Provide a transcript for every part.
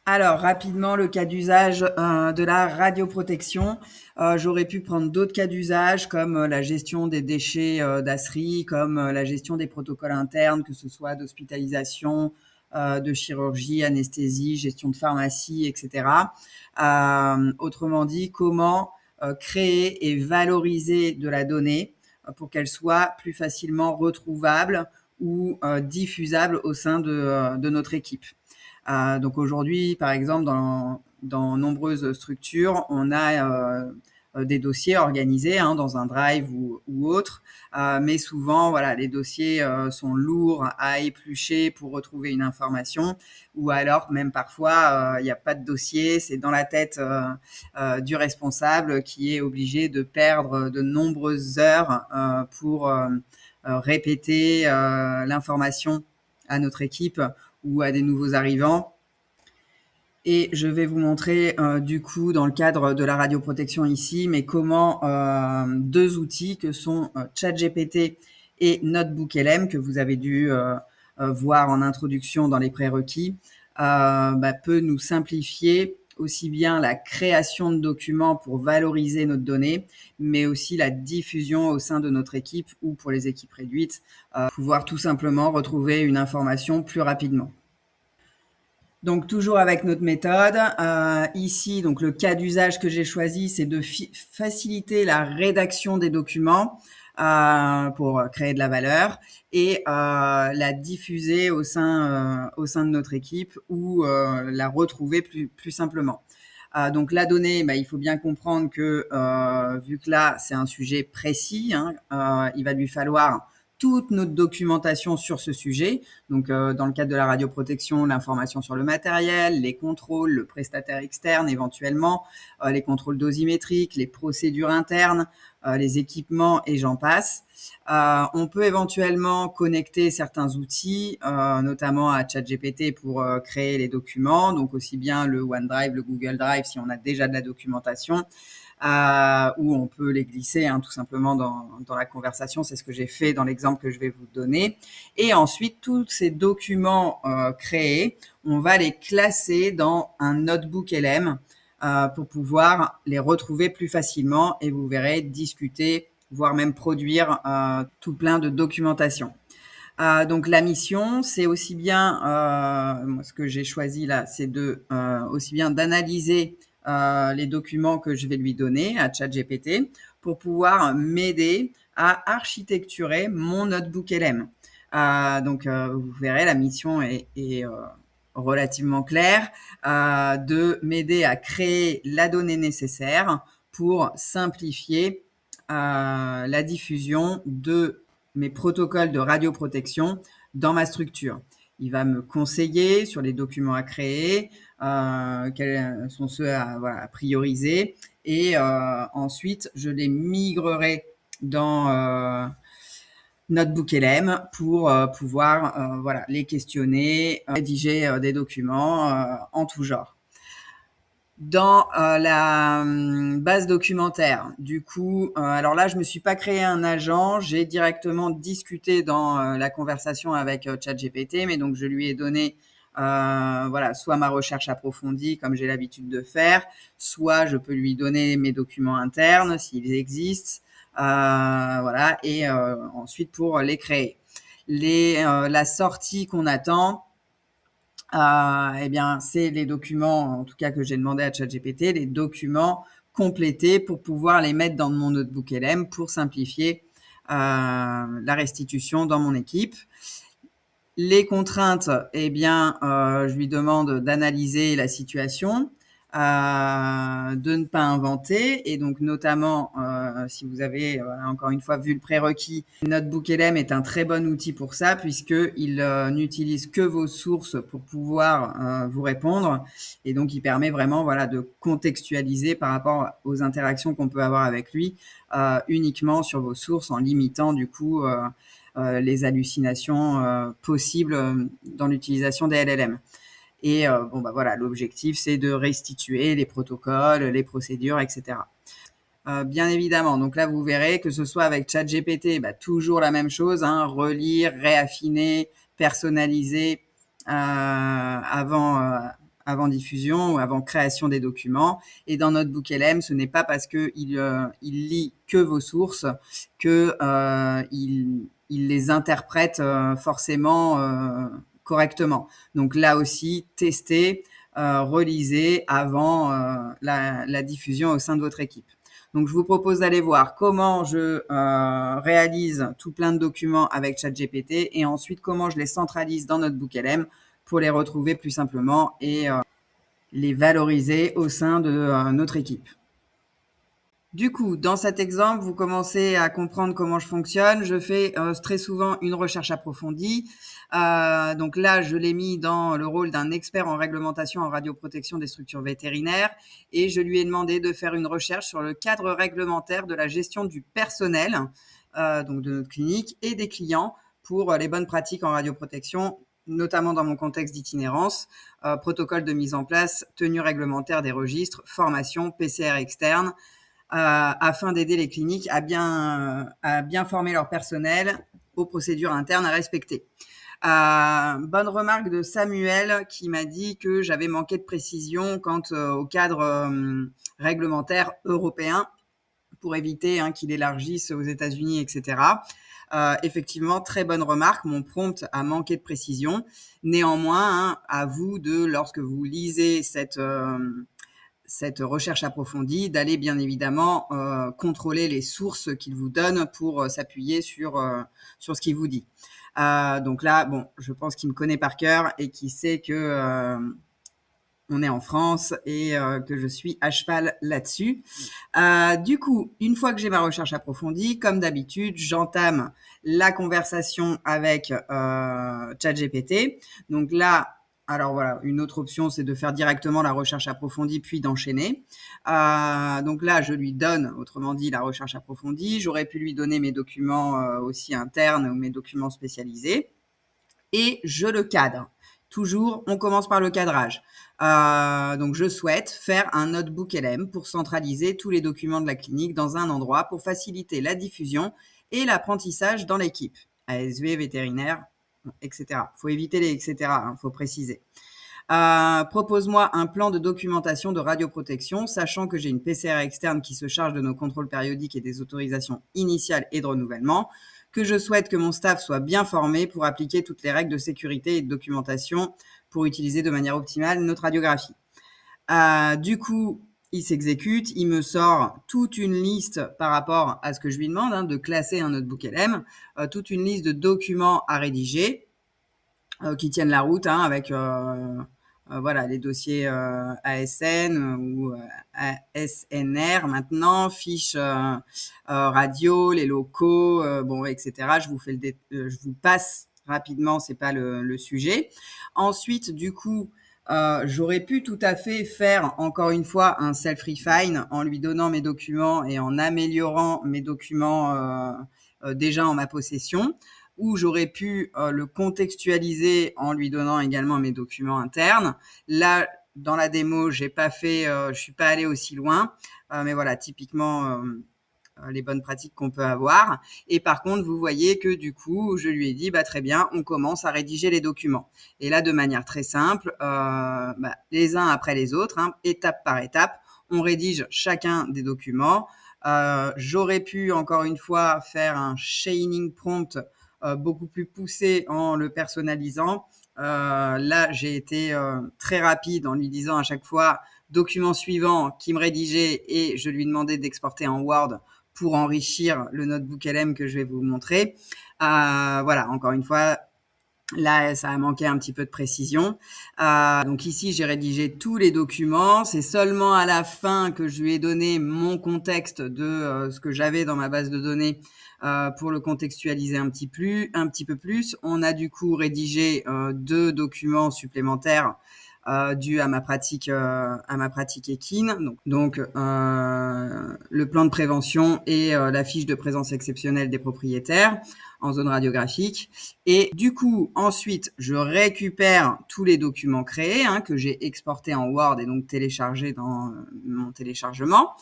Alors rapidement, le cas d'usage, de la radioprotection. J'aurais pu prendre d'autres cas d'usage comme, la gestion des déchets, d'Asri, comme, la gestion des protocoles internes, que ce soit d'hospitalisation, de chirurgie, anesthésie, gestion de pharmacie et cetera. Autrement dit, comment, créer et valoriser de la donnée, pour qu'elle soit plus facilement retrouvable ou, diffusable au sein de notre équipe. Donc aujourd'hui, par exemple, dans nombreuses structures, on a des dossiers organisés dans un drive ou autre, mais souvent, voilà, les dossiers sont lourds à éplucher pour retrouver une information, ou alors même parfois, il n'y a pas de dossier, c'est dans la tête du responsable qui est obligé de perdre de nombreuses heures pour répéter l'information à notre équipe ou à des nouveaux arrivants. Et je vais vous montrer du coup dans le cadre de la radioprotection ici, mais comment deux outils que sont ChatGPT et NotebookLM, que vous avez dû voir en introduction dans les prérequis, peut nous simplifier aussi bien la création de documents pour valoriser notre donnée, mais aussi la diffusion au sein de notre équipe ou pour les équipes réduites, pouvoir tout simplement retrouver une information plus rapidement. Donc toujours avec notre méthode, ici donc le cas d'usage que j'ai choisi, c'est de faciliter la rédaction des documents pour créer de la valeur et la diffuser au sein de notre équipe ou la retrouver plus simplement. Donc la donnée, il faut bien comprendre que vu que là c'est un sujet précis, il va lui falloir toute notre documentation sur ce sujet. Donc, dans le cadre de la radioprotection, l'information sur le matériel, les contrôles, le prestataire externe éventuellement, les contrôles dosimétriques, les procédures internes, les équipements et j'en passe. On peut éventuellement connecter certains outils, notamment à ChatGPT pour créer les documents, donc aussi bien le OneDrive, le Google Drive si on a déjà de la documentation, où on peut les glisser tout simplement dans la conversation. C'est ce que j'ai fait dans l'exemple que je vais vous donner. Et ensuite, tous ces documents créés, on va les classer dans un notebook LM pour pouvoir les retrouver plus facilement et vous verrez discuter, voire même produire tout plein de documentation. Donc la mission, c'est aussi bien, ce que j'ai choisi là, c'est aussi bien d'analyser les documents que je vais lui donner à ChatGPT pour pouvoir m'aider à architecturer mon notebook LM. Donc vous verrez, la mission est relativement claire, de m'aider à créer la donnée nécessaire pour simplifier la diffusion de mes protocoles de radioprotection dans ma structure. Il va me conseiller sur les documents à créer, quels sont ceux à prioriser, et ensuite je les migrerai dans Notebook LM pour pouvoir les questionner, rédiger des documents en tout genre. Dans la base documentaire, du coup, alors là, je me suis pas créé un agent, j'ai directement discuté dans la conversation avec ChatGPT, mais donc je lui ai donné soit ma recherche approfondie comme j'ai l'habitude de faire, soit je peux lui donner mes documents internes s'ils existent, et ensuite pour les créer. La sortie qu'on attend, c'est les documents, en tout cas que j'ai demandé à ChatGPT, les documents complétés pour pouvoir les mettre dans mon notebook LM pour simplifier la restitution dans mon équipe. Les contraintes, je lui demande d'analyser la situation, de ne pas inventer, et donc notamment, si vous avez encore une fois vu le prérequis, Notebook LM est un très bon outil pour ça, puisqu'il n'utilise que vos sources pour pouvoir vous répondre, et donc il permet vraiment de contextualiser par rapport aux interactions qu'on peut avoir avec lui, uniquement sur vos sources, en limitant du coup les hallucinations possibles dans l'utilisation des LLM. Et l'objectif, c'est de restituer les protocoles, les procédures, etc. Bien évidemment, donc là, vous verrez que ce soit avec ChatGPT, toujours la même chose, relire, réaffiner, personnaliser avant avant diffusion ou avant création des documents. Et dans Notebook LM, ce n'est pas parce qu'il il lit que vos sources que il les interprète forcément correctement. Donc là aussi, testez, relisez avant la diffusion au sein de votre équipe. Donc, je vous propose d'aller voir comment je réalise tout plein de documents avec ChatGPT et ensuite comment je les centralise dans Notebook LM pour les retrouver plus simplement et les valoriser au sein de notre équipe. Du coup, dans cet exemple, vous commencez à comprendre comment je fonctionne. Je fais très souvent une recherche approfondie. Donc là, je l'ai mis dans le rôle d'un expert en réglementation en radioprotection des structures vétérinaires et je lui ai demandé de faire une recherche sur le cadre réglementaire de la gestion du personnel, donc de notre clinique et des clients pour les bonnes pratiques en radioprotection, notamment dans mon contexte d'itinérance, protocole de mise en place, tenue réglementaire des registres, formation, PCR externe, afin d'aider les cliniques à bien former leur personnel aux procédures internes à respecter. Bonne remarque de Samuel qui m'a dit que j'avais manqué de précision quant au cadre réglementaire européen pour éviter qu'il élargisse aux États-Unis, etc. Effectivement, très bonne remarque. Mon prompt a manqué de précision. Néanmoins, à vous de, lorsque vous lisez cette recherche approfondie, d'aller bien évidemment contrôler les sources qu'il vous donne pour s'appuyer sur ce qu'il vous dit. Donc là, bon, je pense qu'il me connaît par cœur et qu'il sait que on est en France et que je suis à cheval là-dessus. Du coup, une fois que j'ai ma recherche approfondie, comme d'habitude, j'entame la conversation avec ChatGPT. Donc là, alors voilà, une autre option, c'est de faire directement la recherche approfondie puis d'enchaîner. Donc là, je lui donne, autrement dit, la recherche approfondie. J'aurais pu lui donner mes documents aussi internes ou mes documents spécialisés. Et je le cadre. Toujours, on commence par le cadrage. Donc, je souhaite faire un notebook LM pour centraliser tous les documents de la clinique dans un endroit pour faciliter la diffusion et l'apprentissage dans l'équipe. ASV, vétérinaire, etc. Il faut éviter les etc. Faut préciser. Propose-moi un plan de documentation de radioprotection, sachant que j'ai une PCR externe qui se charge de nos contrôles périodiques et des autorisations initiales et de renouvellement, que je souhaite que mon staff soit bien formé pour appliquer toutes les règles de sécurité et de documentation pour utiliser de manière optimale notre radiographie. Du coup, il s'exécute, il me sort toute une liste par rapport à ce que je lui demande, de classer un notebook LM, toute une liste de documents à rédiger qui tiennent la route avec voilà, les dossiers ASN ou ASNR maintenant, fiches radio, les locaux, bon, etc. Je vous passe rapidement, c'est pas le sujet. Ensuite, du coup, j'aurais pu tout à fait faire encore une fois un self-refine en lui donnant mes documents et en améliorant mes documents déjà en ma possession, où j'aurais pu le contextualiser en lui donnant également mes documents internes. Là, dans la démo, je suis pas allé aussi loin, mais voilà, typiquement les bonnes pratiques qu'on peut avoir. Et par contre, vous voyez que du coup, je lui ai dit, très bien, on commence à rédiger les documents. Et là, de manière très simple, les uns après les autres, étape par étape, on rédige chacun des documents. J'aurais pu, encore une fois, faire un shining prompt beaucoup plus poussé en le personnalisant. Là, j'ai été très rapide en lui disant à chaque fois document suivant qui me rédigeait et je lui demandais d'exporter en Word pour enrichir le notebook LM que je vais vous montrer. Voilà, encore une fois, là, ça a manqué un petit peu de précision. Donc ici, j'ai rédigé tous les documents. C'est seulement à la fin que je lui ai donné mon contexte de ce que j'avais dans ma base de données pour le contextualiser un petit peu plus. On a du coup rédigé 2 documents supplémentaires dû à ma pratique équine. Donc le plan de prévention et la fiche de présence exceptionnelle des propriétaires en zone radiographique. Et du coup, ensuite, je récupère tous les documents créés que j'ai exportés en Word et donc téléchargés dans mon téléchargement.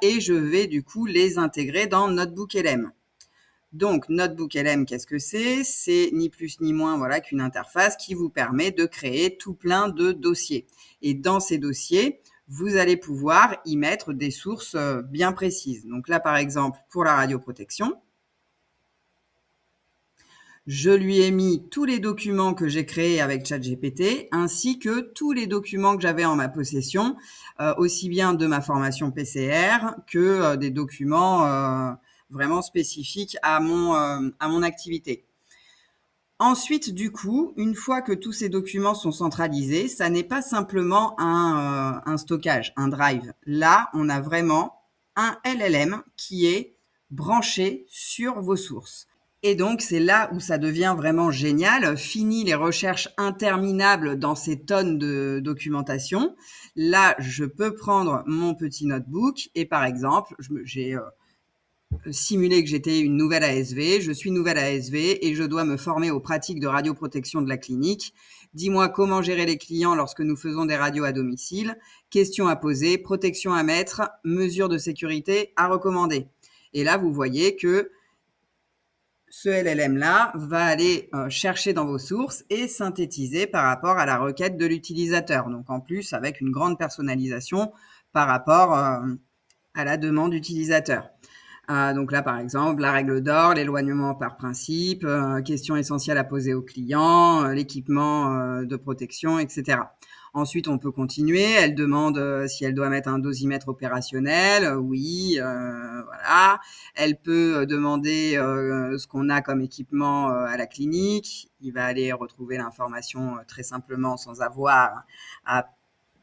Et je vais du coup les intégrer dans Notebook LM. Donc, Notebook LM, qu'est-ce que c'est? C'est ni plus ni moins qu'une interface qui vous permet de créer tout plein de dossiers. Et dans ces dossiers, vous allez pouvoir y mettre des sources bien précises. Donc là, par exemple, pour la radioprotection, je lui ai mis tous les documents que j'ai créés avec ChatGPT, ainsi que tous les documents que j'avais en ma possession, aussi bien de ma formation PCR que des documents vraiment spécifiques à mon activité. Ensuite, du coup, une fois que tous ces documents sont centralisés, ça n'est pas simplement un stockage, un drive. Là, on a vraiment un LLM qui est branché sur vos sources. Et donc, c'est là où ça devient vraiment génial. Fini les recherches interminables dans ces tonnes de documentation. Là, je peux prendre mon petit notebook et par exemple, j'ai simulé que j'étais une nouvelle ASV. Je suis nouvelle ASV et je dois me former aux pratiques de radioprotection de la clinique. Dis-moi comment gérer les clients lorsque nous faisons des radios à domicile. Questions à poser, protection à mettre, mesures de sécurité à recommander. Et là, vous voyez que ce LLM-là va aller chercher dans vos sources et synthétiser par rapport à la requête de l'utilisateur. Donc, en plus, avec une grande personnalisation par rapport à la demande utilisateur. Donc là, par exemple, la règle d'or, l'éloignement par principe, questions essentielles à poser aux clients, l'équipement de protection, etc. Ensuite, on peut continuer. Elle demande si elle doit mettre un dosimètre opérationnel. Oui, voilà. Elle peut demander ce qu'on a comme équipement à la clinique. Il va aller retrouver l'information très simplement sans avoir à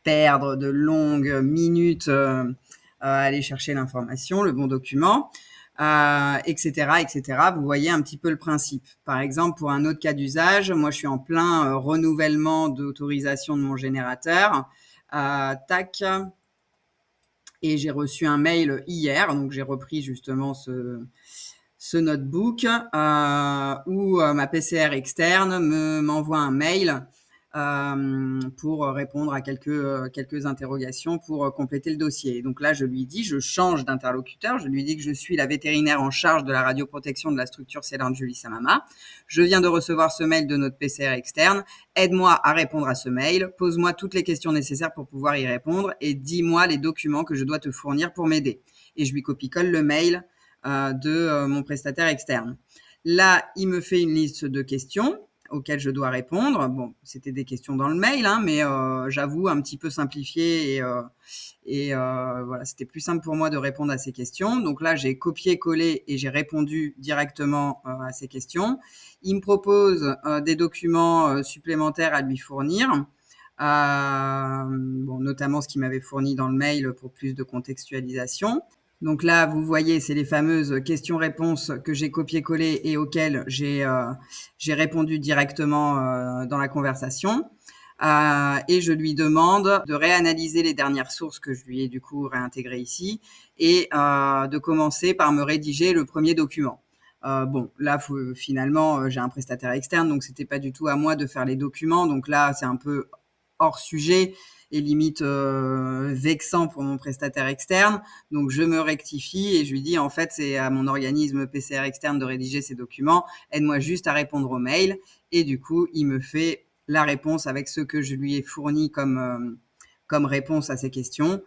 perdre de longues minutes à aller chercher l'information, le bon document. Etc., etc. Vous voyez un petit peu le principe. Par exemple, pour un autre cas d'usage, moi, je suis en plein renouvellement d'autorisation de mon générateur. Tac. Et j'ai reçu un mail hier, donc j'ai repris justement ce notebook où ma PCR externe m'envoie un mail pour répondre à quelques interrogations pour compléter le dossier. Donc là, je lui dis, je change d'interlocuteur, je lui dis que je suis la vétérinaire en charge de la radioprotection de la structure Céline Julie Samama. Je viens de recevoir ce mail de notre PCR externe. Aide-moi à répondre à ce mail, pose-moi toutes les questions nécessaires pour pouvoir y répondre et dis-moi les documents que je dois te fournir pour m'aider. Et je lui copie-colle le mail de mon prestataire externe. Là, il me fait une liste de questions auxquelles je dois répondre. Bon, c'était des questions dans le mail, mais j'avoue un petit peu simplifié et voilà, c'était plus simple pour moi de répondre à ces questions. Donc là, j'ai copié-collé et j'ai répondu directement à ces questions. Il me propose des documents supplémentaires à lui fournir. Notamment ce qu'il m'avait fourni dans le mail pour plus de contextualisation. Donc là, vous voyez, c'est les fameuses questions-réponses que j'ai copié-collées et auxquelles j'ai répondu directement dans la conversation. Et je lui demande de réanalyser les dernières sources que je lui ai du coup réintégrées ici et de commencer par me rédiger le premier document. Là, finalement, j'ai un prestataire externe, donc c'était pas du tout à moi de faire les documents. Donc là, c'est un peu hors sujet et limite vexant pour mon prestataire externe. Donc, je me rectifie et je lui dis, en fait, c'est à mon organisme PCR externe de rédiger ces documents. Aide-moi juste à répondre aux mails. Et du coup, il me fait la réponse avec ce que je lui ai fourni comme réponse à ces questions.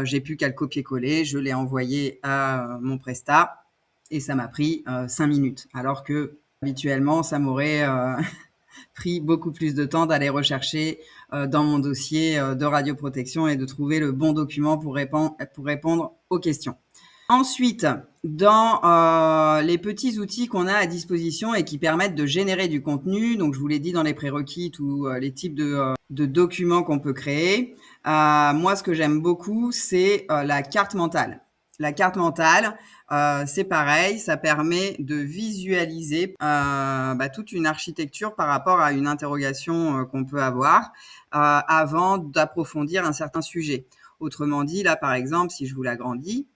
J'ai plus qu'à le copier-coller. Je l'ai envoyé à mon prestat et ça m'a pris 5 minutes. Alors que habituellement, ça m'aurait pris beaucoup plus de temps d'aller rechercher dans mon dossier de radioprotection et de trouver le bon document pour répondre aux questions. Ensuite, dans les petits outils qu'on a à disposition et qui permettent de générer du contenu, donc je vous l'ai dit dans les prérequis, tous les types de documents qu'on peut créer. Moi, ce que j'aime beaucoup, c'est la carte mentale. La carte mentale, c'est pareil, ça permet de visualiser toute une architecture par rapport à une interrogation qu'on peut avoir avant d'approfondir un certain sujet. Autrement dit, là, par exemple, si je vous l'agrandis,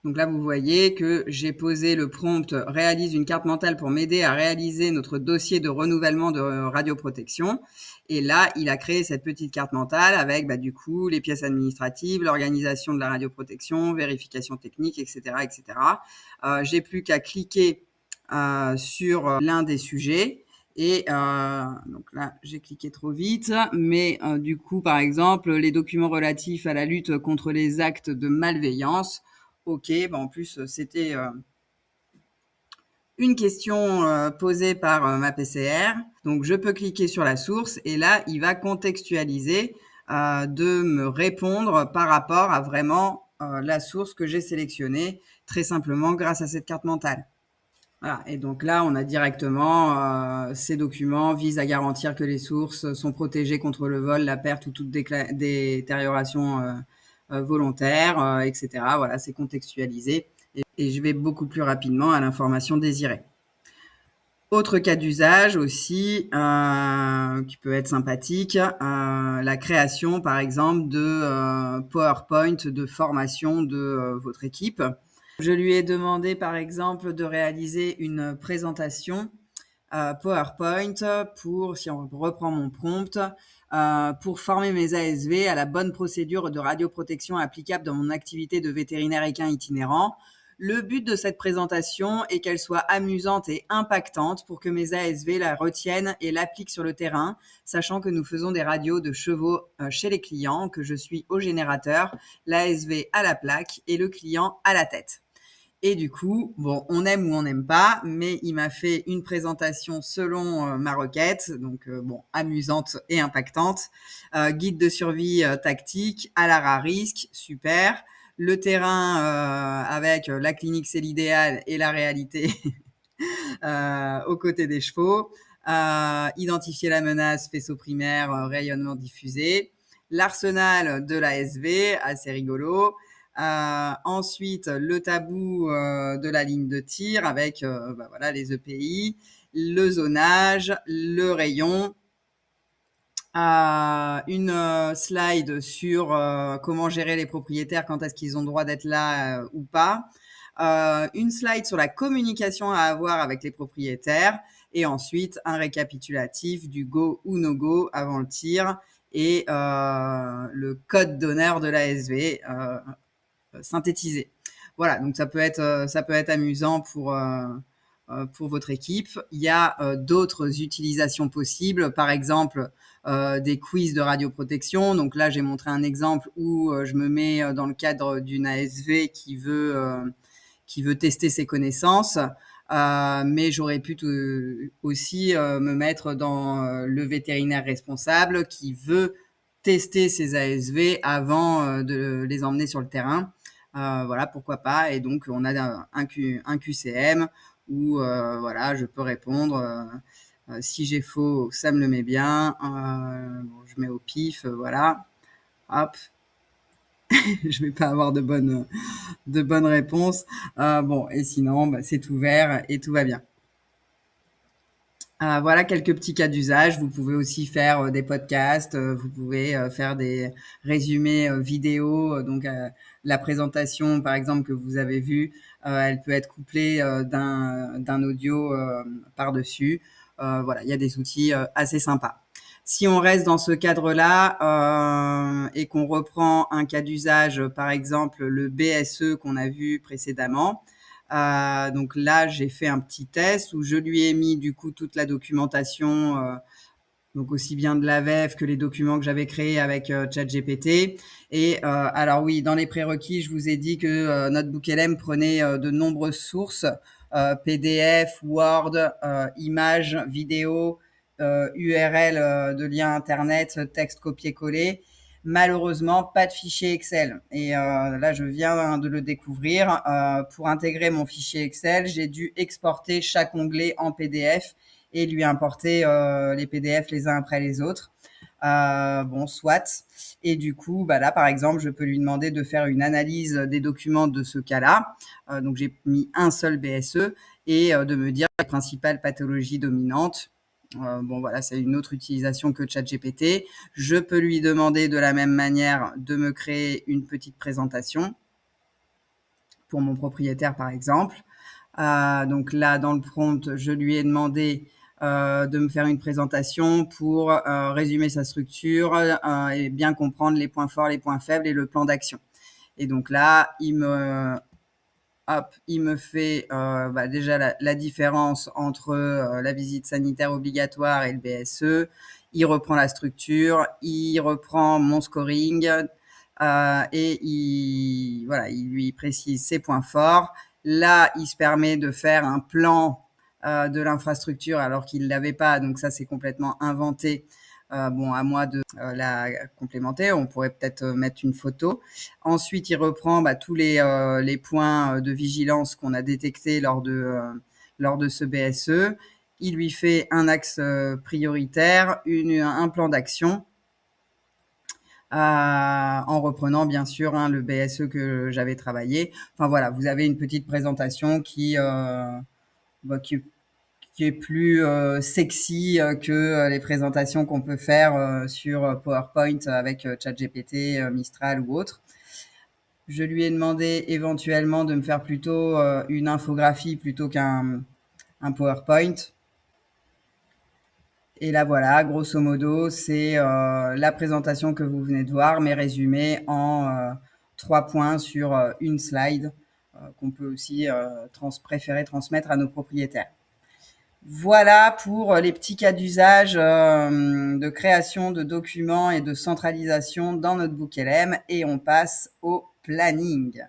Donc là, vous voyez que j'ai posé le prompt « Réalise une carte mentale pour m'aider à réaliser notre dossier de renouvellement de radioprotection ». Et là, il a créé cette petite carte mentale avec du coup les pièces administratives, l'organisation de la radioprotection, vérification technique, etc. etc. J'ai plus qu'à cliquer sur l'un des sujets. Et donc là, j'ai cliqué trop vite, mais du coup, par exemple, les documents relatifs à la lutte contre les actes de malveillance. Ok, en plus, c'était une question posée par ma PCR. Donc, je peux cliquer sur la source et là, il va contextualiser de me répondre par rapport à vraiment la source que j'ai sélectionnée, très simplement grâce à cette carte mentale. Voilà. Et donc là, on a directement ces documents visent à garantir que les sources sont protégées contre le vol, la perte ou toute détérioration volontaire, etc. Voilà, c'est contextualisé et je vais beaucoup plus rapidement à l'information désirée. Autre cas d'usage aussi qui peut être sympathique, la création par exemple de PowerPoint de formation de votre équipe. Je lui ai demandé par exemple de réaliser une présentation PowerPoint pour, si on reprend mon prompt, pour former mes ASV à la bonne procédure de radioprotection applicable dans mon activité de vétérinaire équin itinérant. Le but de cette présentation est qu'elle soit amusante et impactante pour que mes ASV la retiennent et l'appliquent sur le terrain, sachant que nous faisons des radios de chevaux chez les clients, que je suis au générateur, l'ASV à la plaque et le client à la tête. Et du coup, on aime ou on n'aime pas, mais il m'a fait une présentation selon ma requête, donc amusante et impactante. Guide de survie tactique, alarme à risque, super. Le terrain avec la clinique c'est l'idéal et la réalité aux côtés des chevaux. Identifier la menace, faisceau primaire, rayonnement diffusé. L'arsenal de l'ASV, assez rigolo. Ensuite, le tabou de la ligne de tir avec les EPI, le zonage, le rayon, une slide sur comment gérer les propriétaires, quand est-ce qu'ils ont le droit d'être là ou pas, une slide sur la communication à avoir avec les propriétaires et ensuite un récapitulatif du go ou no go avant le tir et le code d'honneur de l'ASV synthétisé. Voilà, donc ça peut être amusant pour votre équipe. Il y a d'autres utilisations possibles, par exemple des quiz de radioprotection. Donc là, j'ai montré un exemple où je me mets dans le cadre d'une ASV qui veut tester ses connaissances. Mais j'aurais pu aussi me mettre dans le vétérinaire responsable qui veut tester ses ASV avant de les emmener sur le terrain. Voilà, pourquoi pas. Et donc, on a un QCM où je peux répondre. Si j'ai faux, ça me le met bien. Je mets au pif, voilà. Hop. Je vais pas avoir de bonnes réponses. Et sinon, c'est ouvert et tout va bien. Voilà quelques petits cas d'usage. Vous pouvez aussi faire des podcasts, vous pouvez faire des résumés vidéo. Donc, la présentation, par exemple, que vous avez vue, elle peut être couplée d'un audio par-dessus. Il y a des outils assez sympas. Si on reste dans ce cadre-là et qu'on reprend un cas d'usage, par exemple le BSE qu'on a vu précédemment, donc là, j'ai fait un petit test où je lui ai mis du coup toute la documentation, donc aussi bien de la VEF que les documents que j'avais créés avec ChatGPT. Et alors oui, dans les prérequis, je vous ai dit que NotebookLM prenait de nombreuses sources, PDF, Word, images, vidéos, URL de liens Internet, texte copier-coller. Malheureusement, pas de fichier Excel. Et là, je viens de le découvrir. Pour intégrer mon fichier Excel, j'ai dû exporter chaque onglet en PDF et lui importer les PDF les uns après les autres. Soit. Et du coup, là, par exemple, je peux lui demander de faire une analyse des documents de ce cas-là. Donc, j'ai mis un seul BSE et de me dire les principales pathologies dominantes. C'est une autre utilisation que ChatGPT. Je peux lui demander de la même manière de me créer une petite présentation. pour mon propriétaire, par exemple. Donc là, dans le prompt, je lui ai demandé de me faire une présentation pour résumer sa structure et bien comprendre les points forts, les points faibles et le plan d'action. Et donc là, il me fait déjà la différence entre la visite sanitaire obligatoire et le BSE. Il reprend la structure, il reprend mon scoring et il lui précise ses points forts. Là, il se permet de faire un plan de l'infrastructure alors qu'il ne l'avait pas, donc ça c'est complètement inventé. À moi de la complémenter. On pourrait peut-être mettre une photo. Ensuite, il reprend tous les points de vigilance qu'on a détectés lors de ce BSE. Il lui fait un axe prioritaire, un plan d'action, en reprenant bien sûr le BSE que j'avais travaillé. Enfin voilà, vous avez une petite présentation qui est plus sexy que les présentations qu'on peut faire sur PowerPoint avec ChatGPT, Mistral ou autre. Je lui ai demandé éventuellement de me faire plutôt une infographie plutôt qu'un PowerPoint. Et là, voilà, grosso modo, c'est la présentation que vous venez de voir, mais résumée en 3 points sur une slide qu'on peut aussi préférer transmettre à nos propriétaires. Voilà pour les petits cas d'usage de création de documents et de centralisation dans notre Book LM, et on passe au planning.